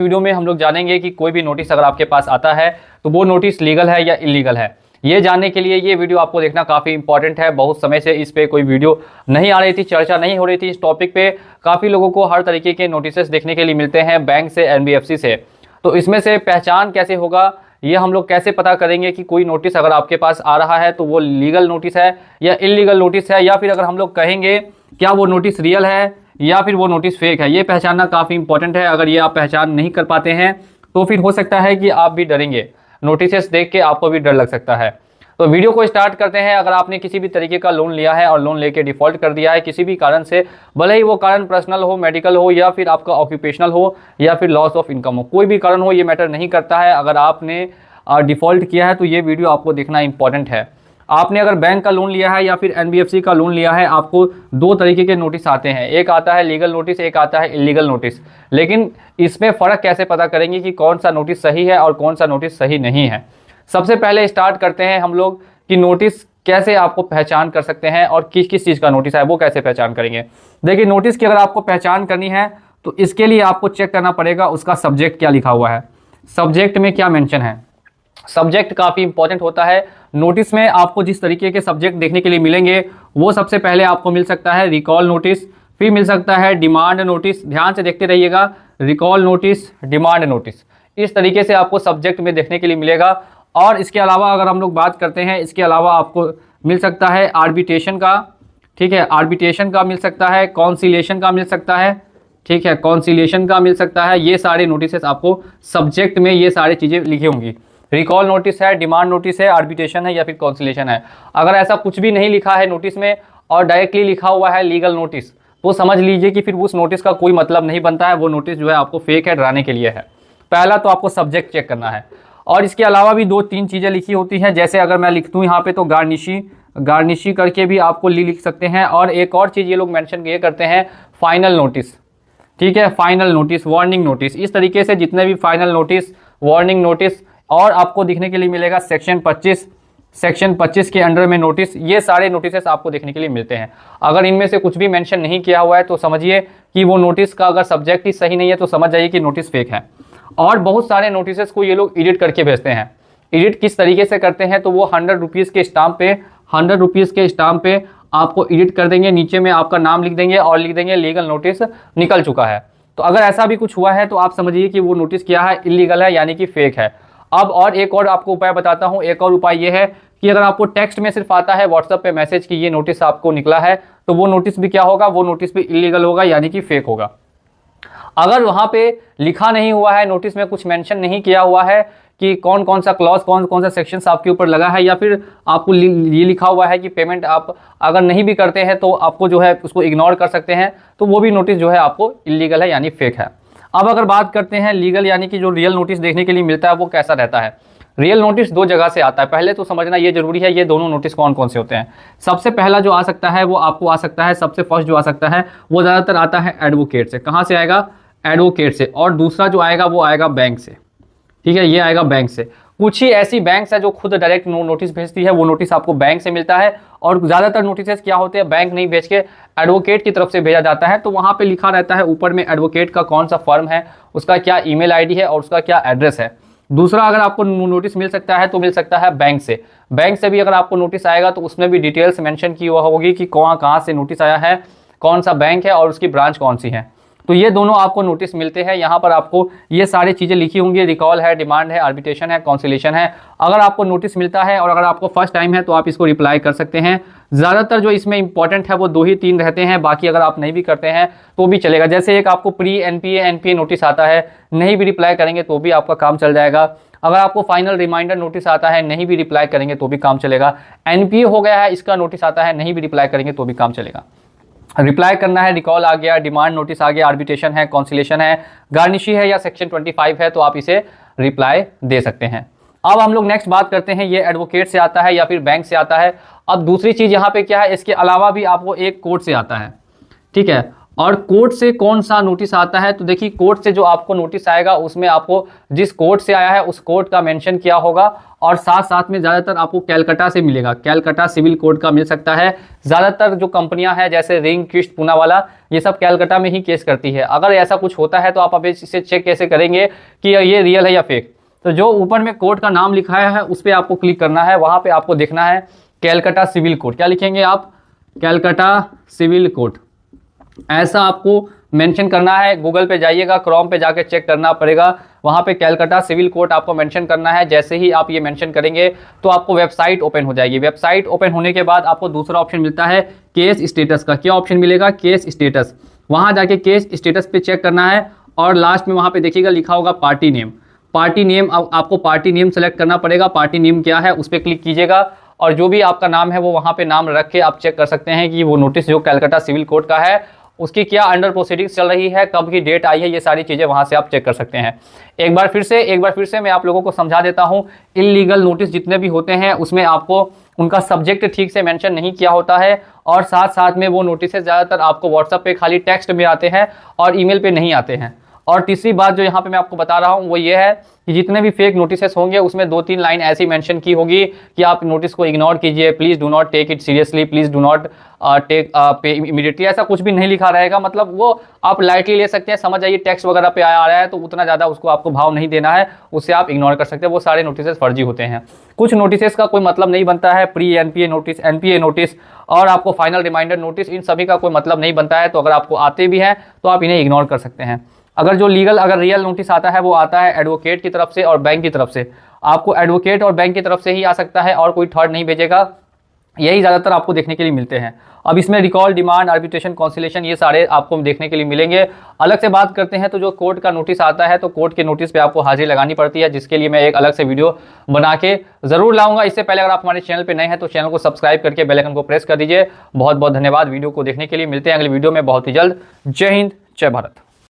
Video में हम लोग जानेंगे कि कोई भी नोटिस अगर आपके पास आता है तो वो नोटिस लीगल है या इलीगल है। ये जानने के लिए ये वीडियो आपको देखना काफ़ी इंपॉर्टेंट है। बहुत समय से इस पे कोई वीडियो नहीं आ रही थी, चर्चा नहीं हो रही थी इस टॉपिक पे। काफ़ी लोगों को हर तरीके के नोटिस देखने के लिए मिलते हैं बैंक से, एनबीएफसी से। तो इसमें से पहचान कैसे होगा, ये हम लोग कैसे पता करेंगे कि कोई नोटिस अगर आपके पास आ रहा है तो वो लीगल नोटिस है या इलीगल नोटिस है, या फिर अगर हम लोग कहेंगे क्या वो नोटिस रियल है या फिर वो नोटिस फेक है। ये पहचानना काफ़ी इंपॉर्टेंट है। अगर ये आप पहचान नहीं कर पाते हैं तो फिर हो सकता है कि आप भी डरेंगे, नोटिस देख के आपको भी डर लग सकता है। तो वीडियो को स्टार्ट करते हैं। अगर आपने किसी भी तरीके का लोन लिया है और लोन लेके डिफॉल्ट कर दिया है किसी भी कारण से, भले ही वो कारण पर्सनल हो, मेडिकल हो, या फिर आपका ऑक्यूपेशनल हो, या फिर लॉस ऑफ इनकम हो, कोई भी कारण हो, ये मैटर नहीं करता है। अगर आपने डिफॉल्ट किया है तो ये वीडियो आपको देखना इंपॉर्टेंट है। आपने अगर बैंक का लोन लिया है या फिर एनबीएफसी का लोन लिया है, आपको दो तरीके के नोटिस आते हैं। एक आता है लीगल नोटिस, एक आता है इलीगल नोटिस। लेकिन इसमें फ़र्क कैसे पता करेंगे कि कौन सा नोटिस सही है और कौन सा नोटिस सही नहीं है। सबसे पहले स्टार्ट करते हैं हम लोग कि नोटिस कैसे आपको पहचान कर सकते हैं और किस किस चीज़ का नोटिस है वो कैसे पहचान करेंगे। देखिए, नोटिस की अगर आपको पहचान करनी है तो इसके लिए आपको चेक करना पड़ेगा उसका सब्जेक्ट क्या लिखा हुआ है, सब्जेक्ट में क्या मेंशन है। सब्जेक्ट काफ़ी इंपॉर्टेंट होता है। नोटिस में आपको जिस तरीके के सब्जेक्ट देखने के लिए मिलेंगे वो सबसे पहले आपको मिल सकता है रिकॉल नोटिस, फिर मिल सकता है डिमांड नोटिस। ध्यान से देखते रहिएगा, रिकॉल नोटिस, डिमांड नोटिस, इस तरीके से आपको सब्जेक्ट में देखने के लिए मिलेगा। और इसके अलावा अगर हम लोग बात करते हैं, इसके अलावा आपको मिल सकता है आर्बिट्रेशन का, ठीक है, आर्बिट्रेशन का मिल सकता है, कॉन्सिलिएशन का मिल सकता है, ठीक है, कॉन्सिलिएशन का मिल सकता है। ये सारे नोटिस आपको सब्जेक्ट में ये सारी चीज़ें लिखी होंगी। रिकॉल नोटिस है, डिमांड नोटिस है, आर्बिट्रेशन है या फिर कॉन्सिलेशन है। अगर ऐसा कुछ भी नहीं लिखा है नोटिस में और डायरेक्टली लिखा हुआ है लीगल नोटिस, तो समझ लीजिए कि फिर उस नोटिस का कोई मतलब नहीं बनता है। वो नोटिस जो है आपको फेक है, डराने के लिए है। पहला तो आपको सब्जेक्ट चेक करना है। और इसके अलावा भी दो तीन चीज़ें लिखी होती हैं, जैसे अगर मैं लिख दूँ यहाँ पे तो गार्निशी करके भी आपको लिख सकते हैं। और एक और चीज़ ये लोग मेंशन ये करते हैं, फाइनल नोटिस, ठीक है, फाइनल नोटिस, वार्निंग नोटिस। इस तरीके से जितने भी फाइनल नोटिस, वार्निंग नोटिस, और आपको दिखने के लिए मिलेगा सेक्शन 25 के अंडर में नोटिस, ये सारे नोटिस आपको देखने के लिए मिलते हैं। अगर इनमें से कुछ भी मेंशन नहीं किया हुआ है तो समझिए कि वो नोटिस का अगर सब्जेक्ट ही सही नहीं है तो समझ जाइए कि नोटिस फेक है। और बहुत सारे नोटिस को ये लोग एडिट करके भेजते हैं। एडिट किस तरीके से करते हैं तो वो 100 रुपीज़ के स्टाम्प पे आपको एडिट कर देंगे, नीचे में आपका नाम लिख देंगे और लिख देंगे लीगल नोटिस निकल चुका है। तो अगर ऐसा भी कुछ हुआ है तो आप समझिए कि वो नोटिस क्या है, इलीगल है, यानी कि फेक है। अब और एक और आपको उपाय बताता हूं। एक और उपाय ये है कि अगर आपको टेक्स्ट में सिर्फ आता है व्हाट्सएप पे मैसेज कि ये नोटिस आपको निकला है, तो वो नोटिस भी क्या होगा, वो नोटिस भी इलीगल होगा, यानी कि फेक होगा। अगर वहां पे लिखा नहीं हुआ है, नोटिस में कुछ मेंशन नहीं किया हुआ है कि कौन कौन सा क्लॉज, कौन कौन सा सेक्शंस आपके ऊपर लगा है, या फिर आपको ये लिखा हुआ है कि पेमेंट आप अगर नहीं भी करते हैं तो आपको जो है उसको इग्नोर कर सकते हैं, तो वो भी नोटिस जो है आपको इलीगल है, यानी फेक है। अब अगर बात करते हैं लीगल, यानी कि जो रियल नोटिस देखने के लिए मिलता है वो कैसा रहता है। रियल नोटिस दो जगह से आता है। पहले तो समझना ये जरूरी है ये दोनों नोटिस कौन कौन से होते हैं। सबसे पहला जो आ सकता है वो आपको आ सकता है, सबसे फर्स्ट जो आ सकता है वो ज़्यादातर आता है एडवोकेट से। कहाँ से आएगा, एडवोकेट से। और दूसरा जो आएगा वो आएगा बैंक से, ठीक है, ये आएगा बैंक से। कुछ ही ऐसी बैंक्स है जो खुद डायरेक्ट नोटिस भेजती है, वो नोटिस आपको बैंक से मिलता है। और ज़्यादातर नोटिस क्या होते हैं, बैंक नहीं भेज के एडवोकेट की तरफ से भेजा जाता है। तो वहाँ पे लिखा रहता है ऊपर में एडवोकेट का कौन सा फर्म है, उसका क्या ईमेल आईडी है और उसका क्या एड्रेस है। दूसरा अगर आपको नोटिस मिल सकता है तो मिल सकता है बैंक से। बैंक से भी अगर आपको नोटिस आएगा तो उसमें भी डिटेल्स मेंशन की हुआ होगी कि कहाँ से नोटिस आया है, कौन सा बैंक है और उसकी ब्रांच कौन सी है। तो ये दोनों आपको नोटिस मिलते हैं। यहाँ पर आपको ये सारी चीज़ें लिखी होंगी, रिकॉल है, डिमांड है, आर्बिट्रेशन है, कॉन्सिलेशन है। अगर आपको नोटिस मिलता है और अगर आपको फर्स्ट टाइम है तो आप इसको रिप्लाई कर सकते हैं। ज़्यादातर जो इसमें इंपॉर्टेंट है वो 2 ही 3 रहते हैं, बाकी अगर आप नहीं भी करते हैं तो भी चलेगा। जैसे एक आपको प्री एनपीए नोटिस आता है, नहीं भी रिप्लाई करेंगे तो भी आपका काम चल जाएगा। अगर आपको फाइनल रिमाइंडर नोटिस आता है, नहीं भी रिप्लाई करेंगे तो भी काम चलेगा। एनपीए हो गया है, इसका नोटिस आता है, नहीं भी रिप्लाई करेंगे तो भी काम चलेगा। रिप्लाई करना है, रिकॉल आ गया, डिमांड नोटिस आ गया, आर्बिट्रेशन है, कॉन्सिलेशन है, गार्निशी है या सेक्शन 25 है, तो आप इसे रिप्लाई दे सकते हैं। अब हम लोग नेक्स्ट बात करते हैं, ये एडवोकेट से आता है या फिर बैंक से आता है। अब दूसरी चीज़ यहाँ पे क्या है, इसके अलावा भी आपको एक कोर्ट से आता है, ठीक है। और कोर्ट से कौन सा नोटिस आता है, तो देखिए कोर्ट से जो आपको नोटिस आएगा उसमें आपको जिस कोर्ट से आया है उस कोर्ट का मेंशन किया होगा, और साथ साथ में ज़्यादातर आपको कैलकाटा से मिलेगा, कैलकाटा सिविल कोर्ट का मिल सकता है। ज़्यादातर जो कंपनियां हैं जैसे रिंग, किस्ट, पूनावाला, ये सब कैलकाटा में ही केस करती है। अगर ऐसा कुछ होता है तो आप अब इसे चेक कैसे करेंगे कि ये रियल है या फेक, तो जो ऊपर में कोर्ट का नाम लिखा है उस पर आपको क्लिक करना है, वहाँ पर आपको देखना है कैलकाटा सिविल कोर्ट। क्या लिखेंगे आप, कैलकाटा सिविल कोर्ट, ऐसा आपको मेंशन करना है। गूगल पे जाइएगा, क्रोम पे जाके चेक करना पड़ेगा, वहाँ पे कैलकाटा सिविल कोर्ट आपको मेंशन करना है। जैसे ही आप ये मेंशन करेंगे तो आपको वेबसाइट ओपन हो जाएगी। वेबसाइट ओपन होने के बाद आपको दूसरा ऑप्शन मिलता है केस स्टेटस का। क्या ऑप्शन मिलेगा, केस स्टेटस। वहाँ जाके केस स्टेटस पे चेक करना है और लास्ट में वहाँ पे देखिएगा लिखा होगा पार्टी नेम। पार्टी नेम, आपको पार्टी नेम सेलेक्ट करना पड़ेगा। पार्टी नेम क्या है उस पर क्लिक कीजिएगा और जो भी आपका नाम है वो वहाँ पे नाम रख के आप चेक कर सकते हैं कि वो नोटिस जो कैलकाटा सिविल कोर्ट का है उसकी क्या अंडर प्रोसीडिंग्स चल रही है, कब की डेट आई है, ये सारी चीज़ें वहाँ से आप चेक कर सकते हैं। एक बार फिर से मैं आप लोगों को समझा देता हूँ, इल्लीगल नोटिस जितने भी होते हैं उसमें आपको उनका सब्जेक्ट ठीक से मेंशन नहीं किया होता है, और साथ साथ में वो नोटिस ज़्यादातर आपको व्हाट्सएप पे खाली टेक्स्ट में आते हैं और ईमेल पे नहीं आते हैं। और तीसरी बात जो यहाँ पे मैं आपको बता रहा हूँ वो ये है कि जितने भी फेक नोटिसेस होंगे उसमें 2-3 लाइन ऐसी मेंशन की होगी कि आप नोटिस को इग्नोर कीजिए, please do not take it seriously, please do not take pay immediately, ऐसा कुछ भी नहीं लिखा रहेगा। मतलब वो आप लाइटली ले सकते हैं, समझ आइए टेक्स्ट वगैरह पे आ रहा है तो उतना ज़्यादा उसको आपको भाव नहीं देना है, उससे आप इग्नोर कर सकते हैं। वो सारे नोटिस फर्जी होते हैं। कुछ नोटिस का कोई मतलब नहीं बनता है, pre NPA notice, NPA notice और आपको फाइनल रिमाइंडर नोटिस, इन सभी का कोई मतलब नहीं बनता है। तो अगर आपको आते भी हैं तो आप इन्हें इग्नोर कर सकते हैं। अगर रियल नोटिस आता है वो आता है एडवोकेट की तरफ से और बैंक की तरफ से। आपको एडवोकेट और बैंक की तरफ से ही आ सकता है और कोई थर्ड नहीं भेजेगा, यही ज़्यादातर आपको देखने के लिए मिलते हैं। अब इसमें रिकॉल, डिमांड, आर्बिट्रेशन, कॉन्सिलेशन, ये सारे आपको देखने के लिए मिलेंगे। अलग से बात करते हैं तो जो कोर्ट का नोटिस आता है तो कोर्ट के नोटिस पे आपको हाजिरी लगानी पड़ती है, जिसके लिए मैं एक अलग से वीडियो बना के ज़रूर लाऊंगा। इससे पहले अगर आप हमारे चैनल पे नए हैं तो चैनल को सब्सक्राइब करके बेल आइकन को प्रेस कर दीजिए। बहुत बहुत धन्यवाद वीडियो को देखने के लिए। मिलते हैं अगली वीडियो में बहुत ही जल्द। जय हिंद, जय भारत।